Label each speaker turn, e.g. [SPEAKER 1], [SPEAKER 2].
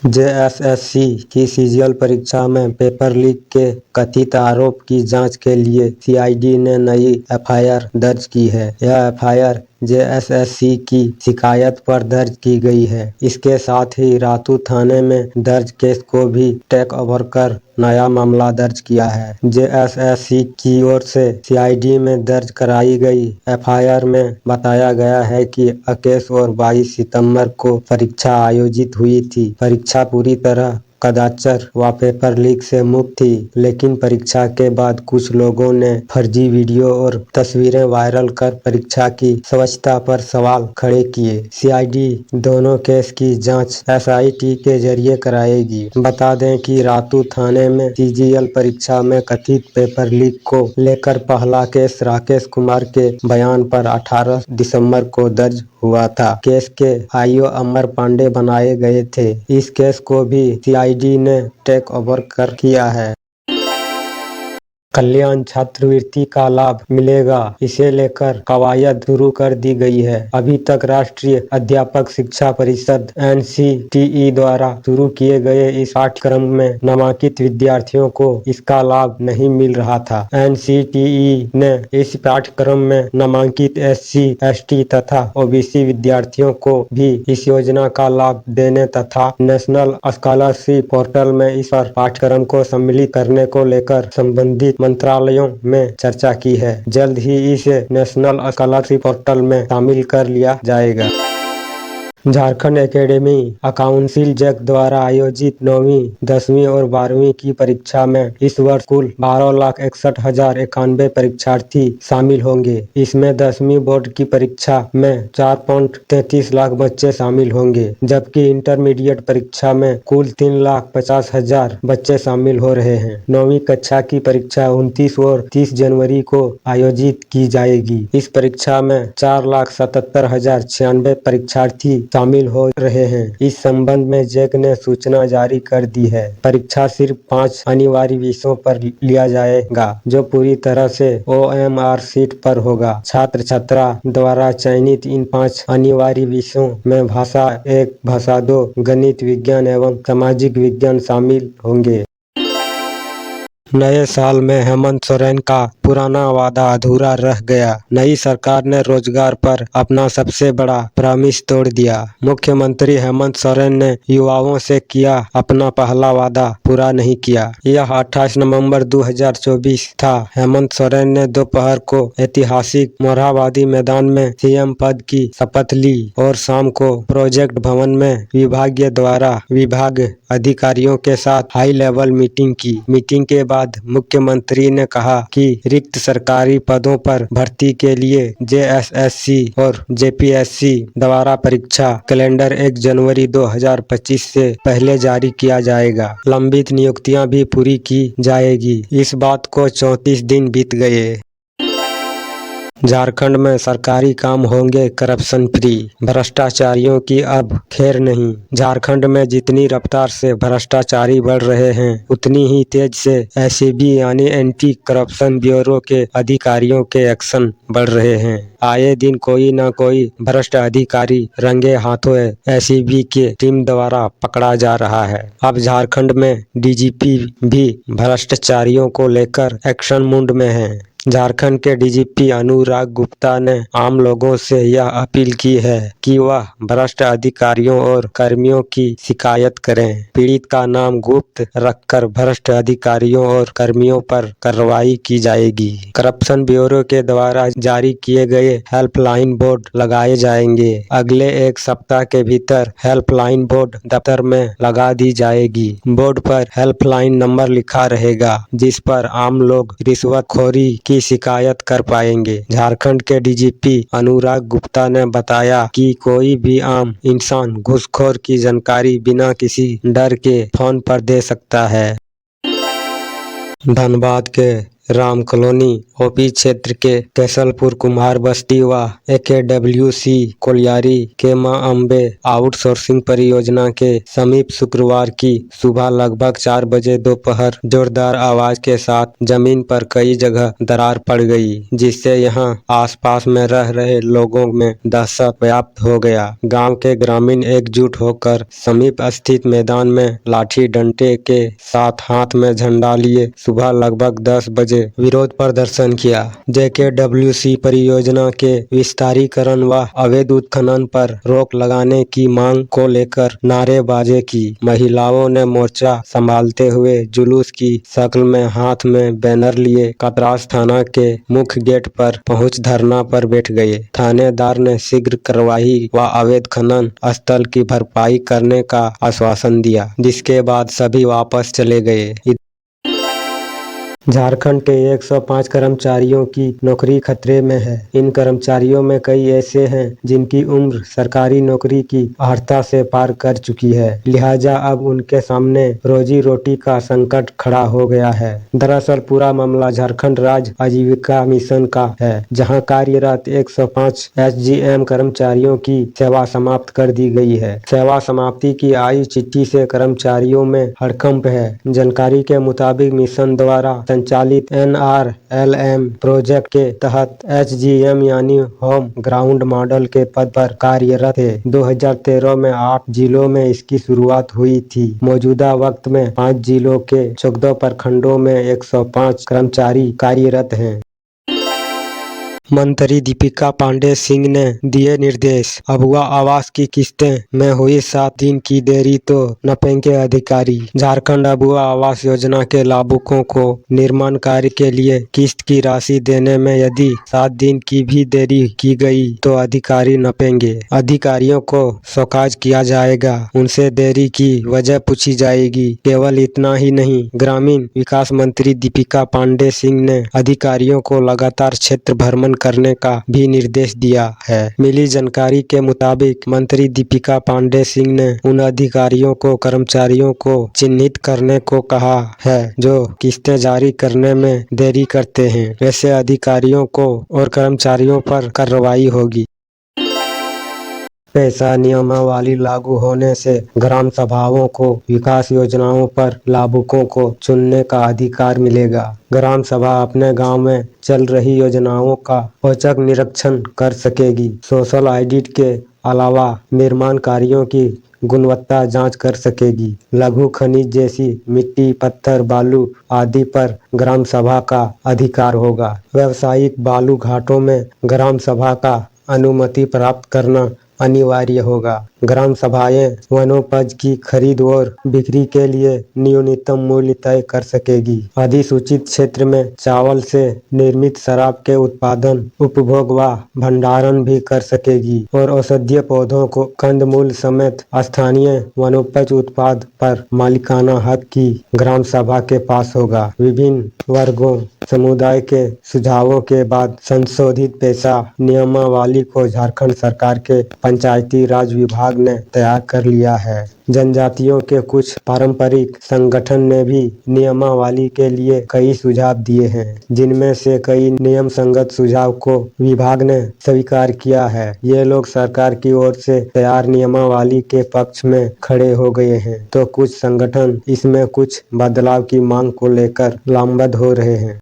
[SPEAKER 1] JSSC की CGL परीक्षा में पेपर लीक के कथित आरोप की जांच के लिए सीआईडी ने नई एफआईआर दर्ज की है। यह एफआईआर जेएसएससी की शिकायत पर दर्ज की गई है। इसके साथ ही रातू थाने में दर्ज केस को भी टेक ओवर कर नया मामला दर्ज किया है। जेएसएससी की ओर से सीआईडी में दर्ज कराई गई एफआईआर में बताया गया है कि 21 और 22 सितंबर को परीक्षा आयोजित हुई थी। परीक्षा पूरी तरह कदाचार व पेपर लीक से मुक्त थी, लेकिन परीक्षा के बाद कुछ लोगों ने फर्जी वीडियो और तस्वीरें वायरल कर परीक्षा की स्वच्छता पर सवाल खड़े किए। सीआईडी दोनों केस की जांच एसआईटी के जरिए कराएगी। बता दें कि रातू थाने में सीजीएल परीक्षा में कथित पेपर लीक को लेकर पहला केस राकेश कुमार के बयान पर 18 दिसंबर को दर्ज हुआ था। केस के आईओ अमर पांडे बनाए गए थे। इस केस को भी सीआईडी ने टेक ओवर कर किया है। कल्याण छात्रवृत्ति का लाभ मिलेगा, इसे लेकर कवायद शुरू कर दी गई है। अभी तक राष्ट्रीय अध्यापक शिक्षा परिषद एनसीटीई द्वारा शुरू किए गए इस पाठ्यक्रम में नामांकित विद्यार्थियों को इसका लाभ नहीं मिल रहा था। एनसीटीई ने इस पाठ्यक्रम में नामांकित एससी, एसटी तथा ओबीसी विद्यार्थियों को भी इस योजना का लाभ देने तथा नेशनल स्कॉलरशिप पोर्टल में इस पाठ्यक्रम को सम्मिलित करने को लेकर संबंधित मंत्रालयों में चर्चा की है। जल्द ही इसे नेशनल स्कॉलरशिप पोर्टल में शामिल कर लिया जाएगा। झारखंड एकेडमी अकाउंसिल जैक द्वारा आयोजित 9वीं, 10वीं और 12वीं की परीक्षा में इस वर्ष कुल 12,61,091 परीक्षार्थी शामिल होंगे। इसमें 10वीं बोर्ड की परीक्षा में 4.33 लाख बच्चे शामिल होंगे, जबकि इंटरमीडिएट परीक्षा में कुल 3,50,000 बच्चे शामिल हो रहे हैं। 9वीं कक्षा की परीक्षा 29 और 30 जनवरी को आयोजित की जाएगी। इस परीक्षा में 4,77,096 परीक्षार्थी शामिल हो रहे हैं। इस संबंध में जैक ने सूचना जारी कर दी है। परीक्षा सिर्फ 5 अनिवार्य विषयों पर लिया जाएगा, जो पूरी तरह से ओएमआर सीट पर होगा। छात्र छात्रा द्वारा चयनित इन 5 अनिवार्य विषयों में भाषा 1, भाषा 2, गणित, विज्ञान एवं सामाजिक विज्ञान शामिल होंगे। नए साल में हेमंत सोरेन का पुराना वादा अधूरा रह गया। नई सरकार ने रोजगार पर अपना सबसे बड़ा प्रॉमिस तोड़ दिया। मुख्यमंत्री हेमंत सोरेन ने युवाओं से किया अपना पहला वादा पूरा नहीं किया। यह 28 नवंबर 2024 था। हेमंत सोरेन ने दोपहर को ऐतिहासिक मोरहाबादी मैदान में सीएम पद की शपथ ली और शाम को प्रोजेक्ट भवन में विभागीय द्वारा विभाग अधिकारियों के साथ हाई लेवल मीटिंग की। मीटिंग के बाद मुख्यमंत्री ने कहा कि रिक्त सरकारी पदों पर भर्ती के लिए जेएसएससी और जेपीएससी द्वारा परीक्षा कैलेंडर 1 जनवरी 2025 से पहले जारी किया जाएगा। लंबित नियुक्तियां भी पूरी की जाएगी। इस बात को 34 दिन बीत गए। झारखंड में सरकारी काम होंगे करप्शन फ्री, भ्रष्टाचारियों की अब खैर नहीं। झारखंड में जितनी रफ्तार से भ्रष्टाचारी बढ़ रहे हैं, उतनी ही तेज से एसीबी यानी एंटी करप्शन ब्यूरो के अधिकारियों के एक्शन बढ़ रहे हैं। आए दिन कोई न कोई भ्रष्ट अधिकारी रंगे हाथों एसीबी के टीम द्वारा पकड़ा जा रहा है। अब झारखंड में डीजीपी भी भ्रष्टाचारियों को लेकर एक्शन मूड में है। झारखंड के डीजीपी अनुराग गुप्ता ने आम लोगों से यह अपील की है कि वह भ्रष्ट अधिकारियों और कर्मियों की शिकायत करें। पीड़ित का नाम गुप्त रखकर भ्रष्ट अधिकारियों और कर्मियों पर कार्रवाई की जाएगी। करप्शन ब्यूरो के द्वारा जारी किए गए हेल्पलाइन बोर्ड लगाए जाएंगे। अगले 1 सप्ताह के भीतर हेल्पलाइन बोर्ड दफ्तर में लगा दी जाएगी। बोर्ड पर हेल्पलाइन नंबर लिखा रहेगा, जिस पर आम लोग रिश्वतखोरी की शिकायत कर पाएंगे। झारखंड के डीजीपी अनुराग गुप्ता ने बताया कि कोई भी आम इंसान घूसखोर की जानकारी बिना किसी डर के फोन पर दे सकता है। धनबाद के राम कॉलोनी ओपी क्षेत्र के कैसलपुर कुम्हार बस्ती व AKWC कोलियारी के मां अम्बे आउटसोर्सिंग परियोजना के समीप शुक्रवार की सुबह लगभग 4 बजे दोपहर जोरदार आवाज के साथ जमीन पर कई जगह दरार पड़ गई, जिससे यहां आसपास में रह रहे लोगों में दहशत व्याप्त हो गया। गांव के ग्रामीण एकजुट होकर समीप स्थित मैदान में लाठी डंडे के साथ हाथ में झंडा लिए सुबह लगभग 10 बजे विरोध प्रदर्शन किया। JKWC परियोजना के विस्तारीकरण व अवैध उत्खनन पर रोक लगाने की मांग को लेकर नारेबाजी की। महिलाओं ने मोर्चा संभालते हुए जुलूस की शक्ल में हाथ में बैनर लिए कतरास थाना के मुख्य गेट पर पहुंच धरना पर बैठ गए। थानेदार ने शीघ्र कार्रवाई व अवैध खनन स्थल की भरपाई करने का आश्वासन दिया, जिसके बाद सभी वापस चले गए। झारखंड के 105 कर्मचारियों की नौकरी खतरे में है। इन कर्मचारियों में कई ऐसे हैं जिनकी उम्र सरकारी नौकरी की अर्हता से पार कर चुकी है, लिहाजा अब उनके सामने रोजी रोटी का संकट खड़ा हो गया है। दरअसल पूरा मामला झारखंड राज्य आजीविका मिशन का है, जहां कार्यरत 105 SGM कर्मचारियों की सेवा समाप्त कर दी गई है। सेवा समाप्ति की आई चिट्ठी से कर्मचारियों में हड़कंप है। जानकारी के मुताबिक मिशन द्वारा संचालित NRLM प्रोजेक्ट के तहत HGM यानी होम ग्राउंड मॉडल के पद पर कार्यरत थे। 2013 में 8 जिलों में इसकी शुरुआत हुई थी। मौजूदा वक्त में 5 जिलों के 14 प्रखंडों में 105 कर्मचारी कार्यरत हैं। मंत्री दीपिका पांडे सिंह ने दिए निर्देश, अबुआ आवास की किस्तें में हुई 7 दिन की देरी तो नपेंगे अधिकारी। झारखंड अबुआ आवास योजना के लाभुकों को निर्माण कार्य के लिए किस्त की राशि देने में यदि 7 दिन की भी देरी की गई तो अधिकारी नपेंगे। अधिकारियों को शोकाज किया जाएगा, उनसे देरी की वजह पूछी जाएगी। केवल इतना ही नहीं, ग्रामीण विकास मंत्री दीपिका पांडे सिंह ने अधिकारियों को लगातार क्षेत्र भ्रमण करने का भी निर्देश दिया है। मिली जानकारी के मुताबिक मंत्री दीपिका पांडे सिंह ने उन अधिकारियों को कर्मचारियों को चिन्हित करने को कहा है जो किस्तें जारी करने में देरी करते हैं। वैसे अधिकारियों को और कर्मचारियों पर कार्रवाई होगी। पैसा नियमावली लागू होने से ग्राम सभाओं को विकास योजनाओं पर लाभुकों को चुनने का अधिकार मिलेगा। ग्राम सभा अपने गांव में चल रही योजनाओं का औचक निरीक्षण कर सकेगी। सोशल ऑडिट के अलावा निर्माण कार्यों की गुणवत्ता जांच कर सकेगी। लघु खनिज जैसी मिट्टी, पत्थर, बालू आदि पर ग्राम सभा का अधिकार होगा। व्यावसायिक बालू घाटों में ग्राम सभा का अनुमति प्राप्त करना अनिवार्य होगा। ग्राम सभाएं वनोपज की खरीद और बिक्री के लिए न्यूनतम मूल्य तय कर सकेगी। अधिसूचित क्षेत्र में चावल से निर्मित शराब के उत्पादन, उपभोग व भंडारण भी कर सकेगी और औषधीय पौधों को कंदमूल समेत स्थानीय वनोपज उत्पाद पर मालिकाना हक की ग्राम सभा के पास होगा। विभिन्न वर्गों समुदाय के सुझावों के बाद संशोधित पैसा नियमावली को झारखंड सरकार के पंचायती राज विभाग ने तैयार कर लिया है। जनजातियों के कुछ पारंपरिक संगठन ने भी नियमावली के लिए कई सुझाव दिए हैं, जिनमें से कई नियम संगत सुझाव को विभाग ने स्वीकार किया है। ये लोग सरकार की ओर से तैयार नियमावली के पक्ष में खड़े हो गए हैं, तो कुछ संगठन इसमें कुछ बदलाव की मांग को लेकर लामबंद हो रहे हैं।